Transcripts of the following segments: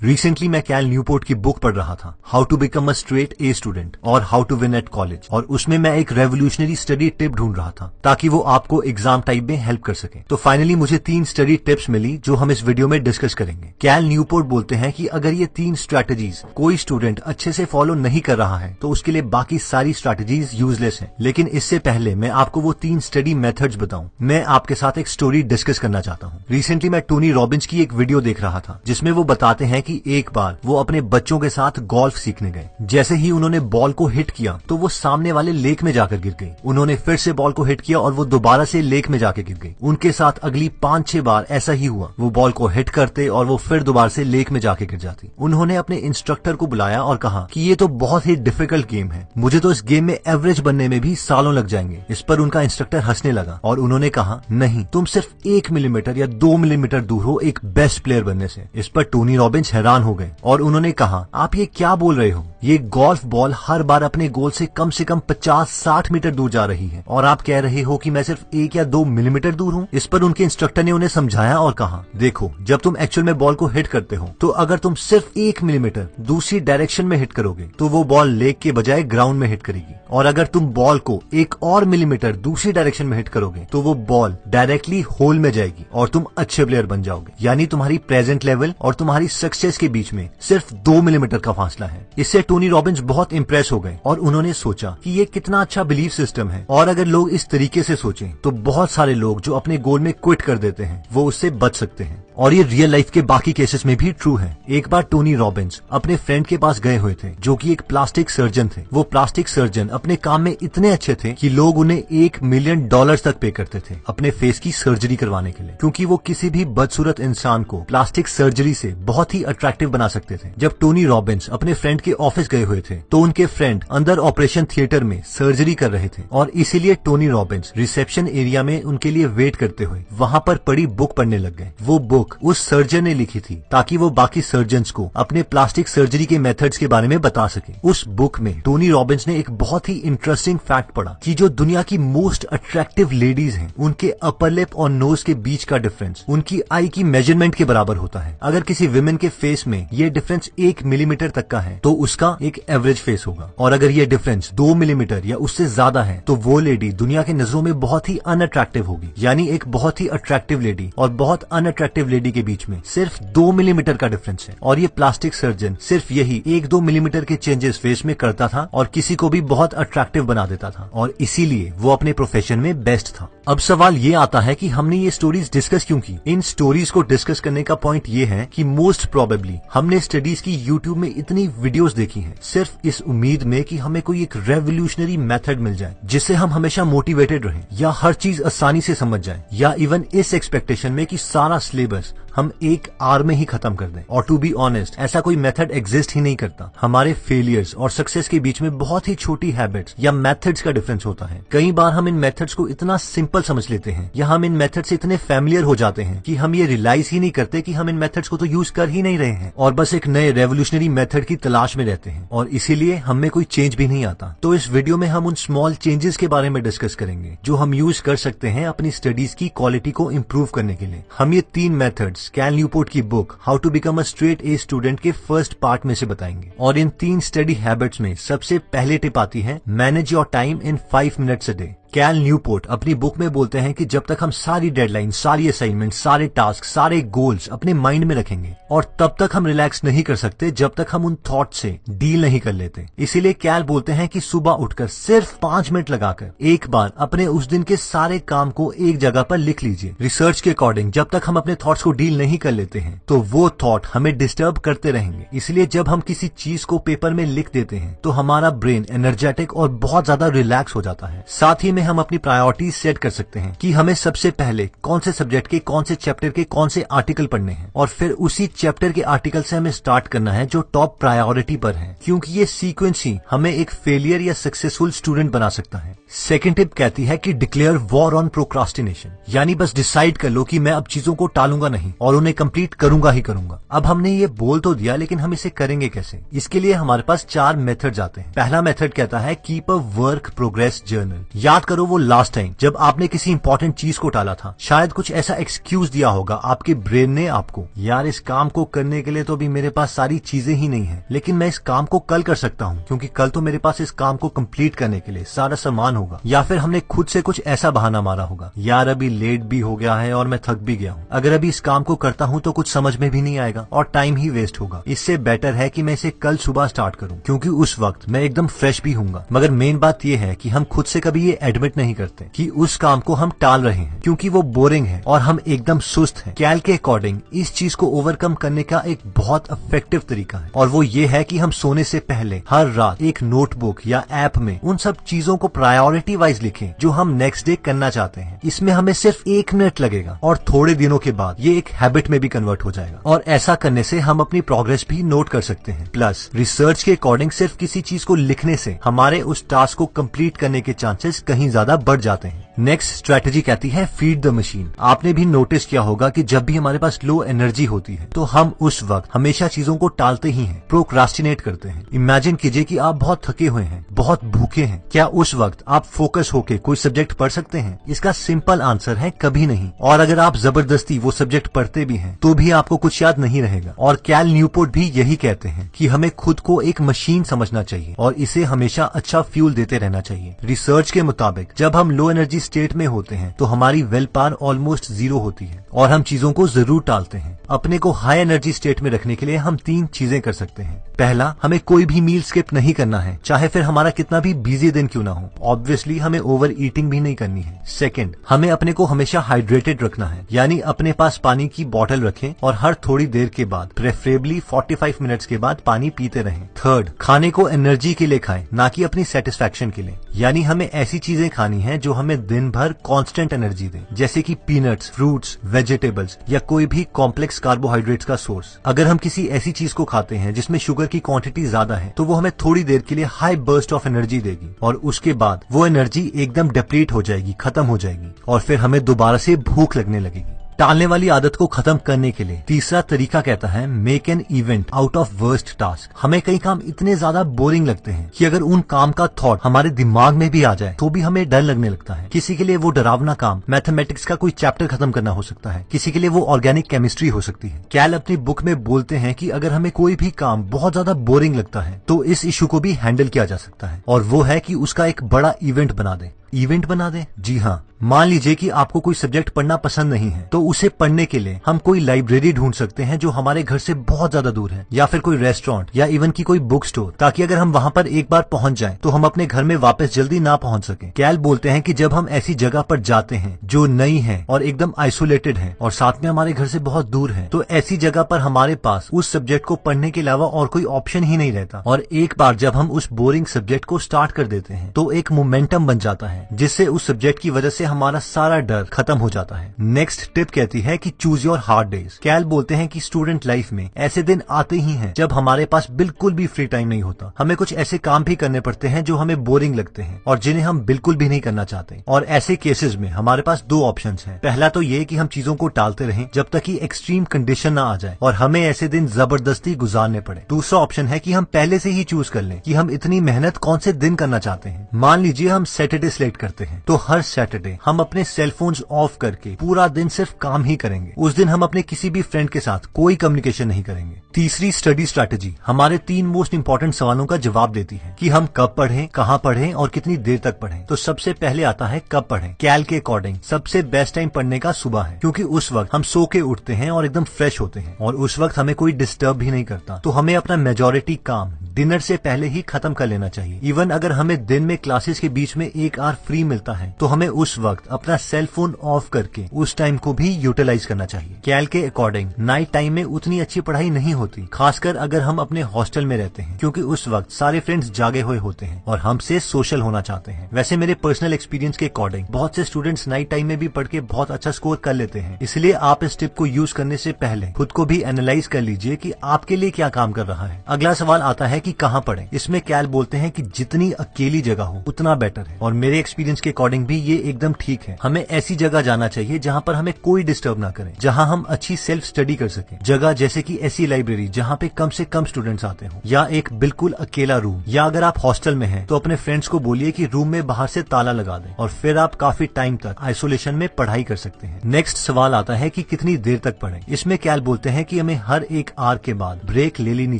Recently मैं कैल Newport की book पढ़ रहा था, how to become a straight A student और how to win at college, और उसमें मैं एक रेवोल्यूशनरी स्टडी टिप ढूंढ रहा था ताकि वो आपको एग्जाम टाइप में हेल्प कर सके। तो फाइनली मुझे 3 स्टडी टिप्स मिली जो हम इस वीडियो में डिस्कस करेंगे। कैल न्यूपोर्ट बोलते हैं कि अगर ये 3 स्ट्रैटेजीज कोई स्टूडेंट अच्छे से फॉलो नहीं कर रहा है तो उसके लिए बाकी सारी स्ट्रैटेजीज यूजलेस है। लेकिन इससे पहले मैं आपको वो 3 स्टडी मेथड्स बताऊं, मैं आपके साथ एक स्टोरी डिस्कस करना चाहता हूं। रिसेंटली मैं टोनी रॉबिन्स की एक वीडियो देख रहा था जिसमें वो बताते हैं कि एक बार वो अपने बच्चों के साथ गोल्फ सीखने गए। जैसे ही उन्होंने बॉल को हिट किया तो वो सामने वाले लेक में जाकर गिर गई। उन्होंने फिर से बॉल को हिट किया और वो दोबारा से लेक में जाकर गिर गई। उनके साथ अगली 5-6 बार ऐसा ही हुआ। वो बॉल को हिट करते और वो फिर दोबारा से लेक में जाके गिर जाती। उन्होंने अपने इंस्ट्रक्टर को बुलाया और कहा कि ये तो बहुत ही डिफिकल्ट गेम है, मुझे तो इस गेम में एवरेज बनने में भी सालों लग जाएंगे। इस पर उनका इंस्ट्रक्टर हंसने लगा और उन्होंने कहा, नहीं, तुम सिर्फ 1 मिलीमीटर या 2 मिलीमीटर दूर हो एक बेस्ट प्लेयर बनने से। इस पर टोनी रॉबिन्स हैरान हो गए और उन्होंने कहा, आप ये क्या बोल रहे हो? ये गोल्फ बॉल हर बार अपने गोल से कम 50-60 मीटर दूर जा रही है और आप कह रहे हो कि मैं सिर्फ 1 या 2 मिलीमीटर दूर हूँ। इस पर उनके इंस्ट्रक्टर ने उन्हें समझाया और कहा, देखो, जब तुम एक्चुअल में बॉल को हिट करते हो तो अगर तुम सिर्फ 1 मिलीमीटर दूसरी डायरेक्शन में हिट करोगे तो वो बॉल लेग के बजाय ग्राउंड में हिट करेगी, और अगर तुम बॉल को 1 और मिलीमीटर दूसरी डायरेक्शन में हिट करोगे तो वो बॉल डायरेक्टली होल में जाएगी और तुम अच्छे प्लेयर बन जाओगे। यानी तुम्हारी प्रेजेंट लेवल और तुम्हारी सक्सेस के बीच में सिर्फ 2 मिलीमीटर का फासला है। इससे टोनी रॉबिन्स बहुत इंप्रेस हो गए और उन्होंने सोचा कि ये कितना अच्छा बिलीफ सिस्टम है, और अगर लोग इस तरीके से सोचें तो बहुत सारे लोग जो अपने गोल में क्विट कर देते हैं वो उससे बच सकते हैं। और ये रियल लाइफ के बाकी केसेस में भी ट्रू है। एक बार टोनी रॉबिन्स अपने फ्रेंड के पास गए हुए थे जो कि एक प्लास्टिक सर्जन थे। वो प्लास्टिक सर्जन अपने काम में इतने अच्छे थे कि लोग उन्हें $1 मिलियन तक पे करते थे अपने फेस की सर्जरी करवाने के लिए, क्योंकि वो किसी भी बदसूरत इंसान को प्लास्टिक सर्जरी से बहुत ही अट्रैक्टिव बना सकते थे। जब टोनी रॉबिन्स अपने फ्रेंड के ऑफिस गए हुए थे तो उनके फ्रेंड अंदर ऑपरेशन थिएटर में सर्जरी कर रहे थे, और इसीलिए टोनी रॉबिन्स रिसेप्शन एरिया में उनके लिए वेट करते हुए वहां पर पड़ी बुक पढ़ने लग गए। वो बुक उस सर्जन ने लिखी थी ताकि वो बाकी सर्जन्स को अपने प्लास्टिक सर्जरी के मेथड्स के बारे में बता सके। उस बुक में टोनी रॉबिन्स ने एक बहुत ही इंटरेस्टिंग फैक्ट पढ़ा कि जो दुनिया की मोस्ट अट्रैक्टिव लेडीज हैं उनके अपर लिप और नोज के बीच का डिफरेंस उनकी आई की मेजरमेंट के बराबर होता है। अगर किसी विमेन के फेस में ये डिफरेंस 1 मिलीमीटर तक का है तो उसका एक एवरेज फेस होगा, और अगर ये डिफरेंस 2 मिलीमीटर या उससे ज्यादा है तो वो लेडी दुनिया की नजरों में बहुत ही अनअट्रैक्टिव होगी। यानी एक बहुत ही अट्रैक्टिव लेडी और बहुत अनअट्रैक्टिव लेडी के बीच में सिर्फ 2 मिलीमीटर का डिफरेंस है, और ये प्लास्टिक सर्जन सिर्फ यही 1-2 मिलीमीटर के चेंजेस फेस में करता था और किसी को भी बहुत अट्रैक्टिव बना देता था, और इसीलिए वो अपने प्रोफेशन में बेस्ट था। अब सवाल ये आता है कि हमने ये स्टोरीज डिस्कस क्यों की? इन स्टोरीज को डिस्कस करने का पॉइंट ये है कि मोस्ट प्रोबेबली हमने स्टडीज की यूट्यूब में इतनी वीडियोस देखी हैं सिर्फ इस उम्मीद में कि हमें कोई एक रेवोल्यूशनरी मेथड मिल जाए जिससे हम हमेशा मोटिवेटेड रहें, या हर चीज आसानी से समझ जाए, या इवन इस एक्सपेक्टेशन में कि सारा सिलेबस हम 1 आवर में ही खत्म कर दें। और टू बी ऑनेस्ट, ऐसा कोई मेथड एग्जिस्ट ही नहीं करता। हमारे फेलियर्स और सक्सेस के बीच में बहुत ही छोटी हैबिट्स या मेथड्स का डिफरेंस होता है। कई बार हम इन मेथड्स को इतना सिंपल समझ लेते हैं या हम इन मेथड से इतने फैमिलियर हो जाते हैं कि हम ये रियलाइज ही नहीं करते कि हम इन मेथड्स को तो यूज कर ही नहीं रहे हैं, और बस एक नए रेवोल्यूशनरी मेथड की तलाश में रहते हैं, और इसीलिए हमें कोई चेंज भी नहीं आता। तो इस वीडियो में हम उन स्मॉल चेंजेस के बारे में डिस्कस करेंगे जो हम यूज कर सकते हैं अपनी स्टडीज की क्वालिटी को इम्प्रूव करने के लिए। हम ये 3 मेथड्स कैल न्यूपोर्ट की book how to become a straight A student के फर्स्ट पार्ट में से बताएंगे। और इन 3 स्टडी हैबिट्स में सबसे पहले टिप आती है, manage your time in 5 minutes a day. Cal Newport अपनी बुक में बोलते हैं कि जब तक हम सारी डेडलाइन, सारी असाइनमेंट, सारे टास्क, सारे गोल्स अपने माइंड में रखेंगे, और तब तक हम रिलैक्स नहीं कर सकते जब तक हम उन थॉट से डील नहीं कर लेते। इसीलिए कैल बोलते हैं कि सुबह उठकर सिर्फ 5 मिनट लगाकर एक बार अपने उस दिन के सारे काम को एक जगह पर लिख लीजिए। रिसर्च के अकॉर्डिंग जब तक हम अपने थॉट्स को डील नहीं कर लेते हैं तो वो थॉट हमें डिस्टर्ब करते रहेंगे। इसलिए जब हम किसी चीज को पेपर में लिख देते हैं तो हमारा ब्रेन एनर्जेटिक और बहुत ज्यादा रिलैक्स हो जाता है। साथ ही में हम अपनी प्रायोरिटीज सेट कर सकते हैं कि हमें सबसे पहले कौन से सब्जेक्ट के, कौन से चैप्टर के, कौन से आर्टिकल पढ़ने हैं, और फिर उसी चैप्टर के आर्टिकल से हमें स्टार्ट करना है जो टॉप प्रायोरिटी पर है, क्योंकि ये सीक्वेंस ही हमें एक फेलियर या सक्सेसफुल स्टूडेंट बना सकता है। सेकेंड टिप कहती है कि डिक्लेयर वॉर ऑन प्रोक्रास्टिनेशन, यानी बस डिसाइड कर लो कि मैं अब चीजों को टालूंगा नहीं और उन्हें कंप्लीट करूंगा ही करूंगा। अब हमने ये बोल तो दिया, लेकिन हम इसे करेंगे कैसे? इसके लिए हमारे पास 4 मेथड आते हैं। पहला मेथड कहता है keep a work progress journal. याद करो वो लास्ट टाइम जब आपने किसी इंपॉर्टेंट चीज को टाला था, शायद कुछ ऐसा एक्सक्यूज दिया होगा आपके ब्रेन ने आपको, यार इस काम को करने के लिए तो अभी मेरे पास सारी चीजें ही नहीं है, लेकिन मैं इस काम को कल कर सकता हूँ क्योंकि कल तो मेरे पास इस काम को कंप्लीट करने के लिए सारा सामान होगा। या फिर हमने खुद से कुछ ऐसा बहाना मारा होगा, यार अभी लेट भी हो गया है और मैं थक भी गया हूँ, अगर अभी इस काम को करता हूँ तो कुछ समझ में भी नहीं आएगा और टाइम ही वेस्ट होगा। इससे बेटर है कि मैं इसे कल सुबह स्टार्ट करूँ क्योंकि उस वक्त मैं एकदम फ्रेश भी हूँगा। मगर मेन बात यह है कि हम खुद से कभी ये एडमिट नहीं करते कि उस काम को हम टाल रहे हैं क्योंकि वो बोरिंग है और हम एकदम सुस्त हैं। कैल के अकॉर्डिंग इस चीज को ओवरकम करने का एक बहुत इफेक्टिव तरीका है और वो ये है कि हम सोने से पहले हर रात एक नोटबुक या ऐप में उन सब चीजों को प्रायोरिटी वाइज लिखें जो हम नेक्स्ट डे करना चाहते हैं। इसमें हमें सिर्फ 1 मिनट लगेगा और थोड़े दिनों के बाद ये एक हैबिट में भी कन्वर्ट हो जाएगा और ऐसा करने से हम अपनी प्रोग्रेस भी नोट कर सकते हैं। प्लस रिसर्च के अकॉर्डिंग सिर्फ किसी चीज को लिखने से हमारे उस टास्क को कंप्लीट करने के चांसेस कहीं ज्यादा बढ़ जाते हैं। नेक्स्ट स्ट्रेटेजी कहती है फीड द मशीन। आपने भी नोटिस किया होगा कि जब भी हमारे पास लो एनर्जी होती है तो हम उस वक्त हमेशा चीजों को टालते ही हैं, प्रोक्रास्टिनेट करते हैं। इमेजिन कीजिए कि आप बहुत थके हुए हैं, बहुत भूखे हैं, क्या उस वक्त आप फोकस होकर कोई सब्जेक्ट पढ़ सकते हैं? इसका सिंपल आंसर है कभी नहीं। और अगर आप जबरदस्ती वो सब्जेक्ट पढ़ते भी हैं तो भी आपको कुछ याद नहीं रहेगा। और कैल न्यूपोर्ट भी यही कहते हैं कि हमें खुद को एक मशीन समझना चाहिए और इसे हमेशा अच्छा फ्यूल देते रहना चाहिए। रिसर्च के मुताबिक जब हम लो एनर्जी स्टेट में होते हैं तो हमारी विल पावर ऑलमोस्ट 0 होती है और हम चीजों को जरूर टालते हैं। अपने को हाई एनर्जी स्टेट में रखने के लिए हम 3 चीजें कर सकते हैं। पहला, हमें कोई भी मील स्किप नहीं करना है, चाहे फिर हमारा कितना भी बिजी दिन क्यों ना हो। ऑब्वियसली हमें ओवर ईटिंग भी नहीं करनी है। सेकंड, हमें अपने को हमेशा हाइड्रेटेड रखना है, यानी अपने पास पानी की बोतल रखें और हर थोड़ी देर के बाद, प्रेफरेबली 45 मिनट्स के बाद पानी पीते रहें। थर्ड, खाने को एनर्जी के लिए खाएं, ना कि अपनी सेटिस्फैक्शन के लिए, यानी हमें ऐसी चीजें खानी है जो हमें दिन भर कांस्टेंट एनर्जी दे, जैसे कि पीनट्स, फ्रूट्स, वेजिटेबल्स या कोई भी कॉम्प्लेक्स कार्बोहाइड्रेट्स का सोर्स। अगर हम किसी ऐसी चीज को खाते हैं जिसमें शुगर की क्वांटिटी ज्यादा है तो वो हमें थोड़ी देर के लिए हाई बर्स्ट ऑफ एनर्जी देगी और उसके बाद वो एनर्जी एकदम डिप्लीट हो जाएगी, खत्म हो जाएगी और फिर हमें दोबारा से भूख लगने लगेगी। टालने वाली आदत को खत्म करने के लिए तीसरा तरीका कहता है make an event out of worst task. हमें कई काम इतने ज्यादा बोरिंग लगते हैं कि अगर उन काम का थॉट हमारे दिमाग में भी आ जाए तो भी हमें डर लगने लगता है। किसी के लिए वो डरावना काम मैथमेटिक्स का कोई चैप्टर खत्म करना हो सकता है, किसी के लिए वो ऑर्गेनिक केमिस्ट्री हो सकती है। कैल अपनी बुक में बोलते हैं कि अगर हमें कोई भी काम बहुत ज्यादा बोरिंग लगता है तो इस इशू को भी हैंडल किया जा सकता है और वो है कि उसका एक बड़ा इवेंट बना दे। इवेंट बना दे? जी हाँ, मान लीजिए कि आपको कोई सब्जेक्ट पढ़ना पसंद नहीं है तो उसे पढ़ने के लिए हम कोई लाइब्रेरी ढूंढ सकते हैं जो हमारे घर से बहुत ज्यादा दूर है, या फिर कोई रेस्टोरेंट या इवन की कोई बुक स्टोर, ताकि अगर हम वहाँ पर एक बार पहुँच जाएं तो हम अपने घर में वापस जल्दी ना पहुँच सके। कैल बोलते हैं कि जब हम ऐसी जगह पर जाते हैं जो नई है और एकदम आइसोलेटेड है और साथ में हमारे घर से बहुत दूर है, तो ऐसी जगह पर हमारे पास उस सब्जेक्ट को पढ़ने के अलावा और कोई ऑप्शन ही नहीं रहता। और एक बार जब हम उस बोरिंग सब्जेक्ट को स्टार्ट कर देते हैं तो एक मोमेंटम बन जाता है जिससे उस सब्जेक्ट की वजह से हमारा सारा डर खत्म हो जाता है। नेक्स्ट टिप कहती है कि चूज योर हार्ड डेज। कैल बोलते हैं कि स्टूडेंट लाइफ में ऐसे दिन आते ही हैं जब हमारे पास बिल्कुल भी फ्री टाइम नहीं होता। हमें कुछ ऐसे काम भी करने पड़ते हैं जो हमें बोरिंग लगते हैं और जिन्हें हम बिल्कुल भी नहीं करना चाहते। और ऐसे केसेस में हमारे पास 2 ऑप्शंस हैं। पहला तो ये कि हम चीजों को टालते रहें जब तक कि एक्सट्रीम कंडीशन ना आ जाए और हमें ऐसे दिन जबरदस्ती गुजारने पड़े। दूसरा ऑप्शन है कि हम पहले से ही चूज कर लें कि हम इतनी मेहनत कौन से दिन करना चाहते हैं। मान लीजिए हम सैटरडे सिलेक्ट करते हैं तो हर सैटरडे हम अपने सेलफोन्स ऑफ करके पूरा दिन सिर्फ काम ही करेंगे। उस दिन हम अपने किसी भी फ्रेंड के साथ कोई कम्युनिकेशन नहीं करेंगे। तीसरी स्टडी स्ट्रैटेजी हमारे 3 मोस्ट इंपॉर्टेंट सवालों का जवाब देती है कि हम कब पढ़ें, कहाँ पढ़ें और कितनी देर तक पढ़ें। तो सबसे पहले आता है कब पढ़ें। कैल के अकॉर्डिंग सबसे बेस्ट टाइम पढ़ने का सुबह है, क्योंकि उस वक्त हम सो के उठते हैं और एकदम फ्रेश होते हैं और उस वक्त हमें कोई डिस्टर्ब भी नहीं करता। तो हमें अपना मेजॉरिटी काम डिनर से पहले ही खत्म कर लेना चाहिए। इवन अगर हमें दिन में क्लासेस के बीच में 1 आवर फ्री मिलता है तो हमें उस वक्त अपना सेल फोन ऑफ करके उस टाइम को भी यूटिलाइज करना चाहिए। कैल के अकॉर्डिंग नाइट टाइम में उतनी अच्छी पढ़ाई नहीं होती, खासकर अगर हम अपने हॉस्टल में रहते हैं, क्योंकि उस वक्त सारे फ्रेंड्स जागे हुए होते हैं और हमसे सोशल होना चाहते हैं। वैसे मेरे पर्सनल एक्सपीरियंस के अकॉर्डिंग बहुत से स्टूडेंट्स नाइट टाइम में भी पढ़ के बहुत अच्छा स्कोर कर लेते हैं। इसलिए आप इस टिप को यूज करने से पहले खुद को भी एनालाइज कर लीजिए कि आपके लिए क्या काम कर रहा है। अगला सवाल आता है कि कहाँ पढ़ें। इसमें कैल बोलते हैं कि जितनी अकेली जगह हो उतना बेटर है, और मेरे एक्सपीरियंस के अकॉर्डिंग भी ये एकदम ठीक है। हमें ऐसी जगह जाना चाहिए जहाँ पर हमें कोई डिस्टर्ब ना करे, जहाँ हम अच्छी सेल्फ स्टडी कर सके। जगह जैसे कि ऐसी लाइब्रेरी जहाँ पे कम से कम स्टूडेंट्स आते हो, या एक बिल्कुल अकेला रूम, या अगर आप हॉस्टल में हैं तो अपने फ्रेंड्स को बोलिए कि रूम में बाहर से ताला लगा दें, और फिर आप काफी टाइम तक आइसोलेशन में पढ़ाई कर सकते हैं। नेक्स्ट सवाल आता है कि कितनी देर तक पढ़ें। इसमें कैल बोलते हैं कि हमें हर एक आवर के बाद ब्रेक ले लेनी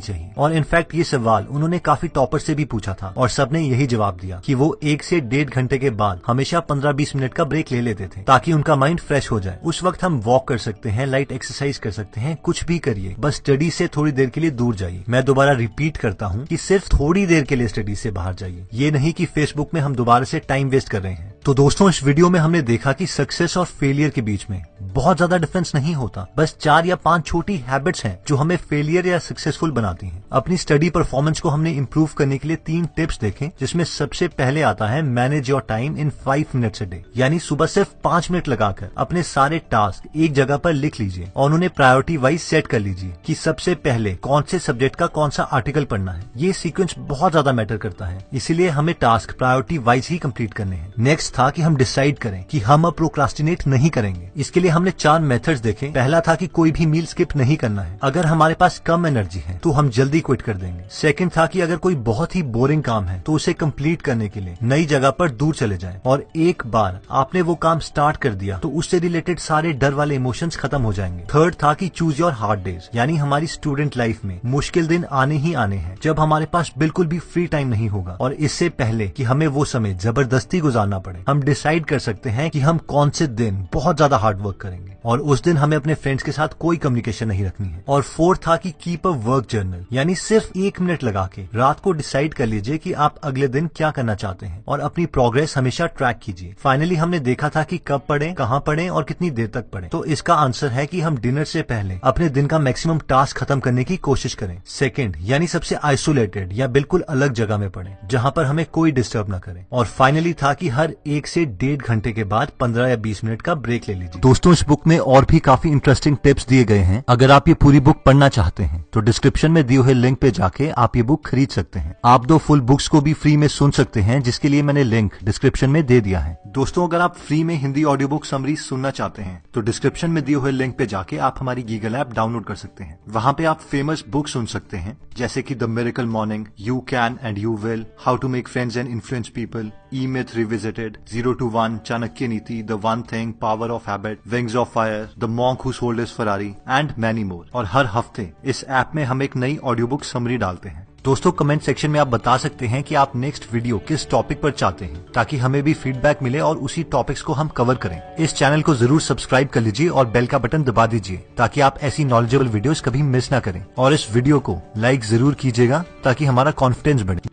चाहिए, और इनफैक्ट ये सवाल उन्होंने काफी टॉपर से भी पूछा था और सबने यही जवाब दिया कि वो 1 से 1.5 घंटे के बाद हमेशा 15-20 मिनट का ब्रेक ले लेते थे, ताकि उनका माइंड फ्रेश हो जाए। उस वक्त हम वॉक कर सकते हैं, लाइट एक्सरसाइज कर सकते हैं, कुछ भी करिए, बस स्टडी से थोड़ी देर के लिए दूर जाइए। मैं दोबारा रिपीट करता हूँ कि सिर्फ थोड़ी देर के लिए स्टडी से बाहर जाइए, ये नहीं कि फेसबुक में हम दोबारा से टाइम वेस्ट कर रहे हैं। तो दोस्तों, इस वीडियो में हमने देखा कि सक्सेस और फेलियर के बीच में बहुत ज्यादा डिफरेंस नहीं होता, बस 4 या 5 छोटी हैबिट्स हैं जो हमें फेलियर या सक्सेसफुल बनाती हैं। अपनी स्टडी परफॉर्मेंस को हमने इम्प्रूव करने के लिए 3 टिप्स देखे, जिसमें सबसे पहले आता है manage your time in 5 minutes a day, यानी सुबह सिर्फ 5 मिनट लगाकर अपने सारे टास्क एक जगह पर लिख लीजिए और उन्हें प्रायोरिटी वाइज सेट कर लीजिए कि सबसे पहले कौन से सब्जेक्ट का कौन सा आर्टिकल पढ़ना है। ये सीक्वेंस बहुत ज्यादा मैटर करता है, इसीलिए हमें टास्क प्रायोरिटी वाइज ही कंप्लीट करने हैं। नेक्स्ट था कि हम डिसाइड करें कि हम अब प्रोक्रास्टिनेट नहीं करेंगे। इसके लिए हमने 4 मेथड्स देखे। पहला था कि कोई भी मील स्किप नहीं करना है। अगर हमारे पास कम एनर्जी है तो हम जल्दी क्विट कर देंगे। सेकंड था कि अगर कोई बहुत ही बोरिंग काम है तो उसे कंप्लीट करने के लिए नई जगह पर दूर चले जाएं, और एक बार आपने वो काम स्टार्ट कर दिया तो उससे रिलेटेड सारे डर वाले इमोशंस खत्म हो जाएंगे। थर्ड था कि चूज योर हार्ड डेज, यानी हमारी स्टूडेंट लाइफ में मुश्किल दिन आने ही आने हैं जब हमारे पास बिल्कुल भी फ्री टाइम नहीं होगा, और इससे पहले कि हमें वो समय जबरदस्ती गुजारना पड़े, हम डिसाइड कर सकते हैं कि हम कौन से दिन बहुत ज्यादा हार्ड वर्क करेंगे, और उस दिन हमें अपने फ्रेंड्स के साथ कोई कम्युनिकेशन नहीं रखनी है। और फोर्थ था कि कीप अ वर्क जर्नल, यानी सिर्फ 1 मिनट लगा के रात को डिसाइड कर लीजिए कि आप अगले दिन क्या करना चाहते हैं, और अपनी प्रोग्रेस हमेशा ट्रैक कीजिए। फाइनली हमने देखा था कि कब पढ़ें, कहाँ पढ़ें और कितनी देर तक पढ़ें। तो इसका आंसर है कि हम डिनर से पहले अपने दिन का मैक्सिमम टास्क खत्म करने की कोशिश करें। सेकंड, यानी सबसे आइसोलेटेड या बिल्कुल अलग जगह में पढ़ें जहां पर हमें कोई डिस्टर्ब न करे। और फाइनली था कि हर 1 से 1.5 घंटे के बाद 15 या 20 मिनट का ब्रेक ले लीजिए। दोस्तों, इस बुक में और भी काफी इंटरेस्टिंग टिप्स दिए गए हैं। अगर आप ये पूरी बुक पढ़ना चाहते हैं तो डिस्क्रिप्शन में दिए हुए लिंक पे जाके आप ये बुक खरीद सकते हैं। आप 2 फुल बुक्स को भी फ्री में सुन सकते हैं, जिसके लिए मैंने लिंक डिस्क्रिप्शन में दे दिया है। दोस्तों, अगर आप फ्री में हिंदी ऑडियो बुक समरी सुनना चाहते हैं तो डिस्क्रिप्शन में दिए हुए लिंक पे जाके आप हमारी गीगल ऐप डाउनलोड कर सकते हैं। वहाँ पे आप फेमस बुक सुन सकते हैं, जैसे कि the miracle morning, you can and you will, how to make friends and influence people, E myth revisited, 0 to 1, Chanakya Niti, the one thing, power of habit, wings of fire, the monk who sold his Ferrari and many more. और हर हफ्ते इस app में हम एक नई audio book summary डालते हैं। दोस्तों, कमेंट सेक्शन में आप बता सकते हैं कि आप नेक्स्ट वीडियो किस टॉपिक पर चाहते हैं, ताकि हमें भी फीडबैक मिले और उसी टॉपिक्स को हम कवर करें। इस चैनल को जरूर सब्सक्राइब कर लीजिए और बेल का बटन दबा दीजिए, ताकि आप ऐसी नॉलेजेबल वीडियोस कभी मिस ना करें। और इस वीडियो को लाइक जरूर कीजिएगा ताकि हमारा कॉन्फिडेंस बढ़े।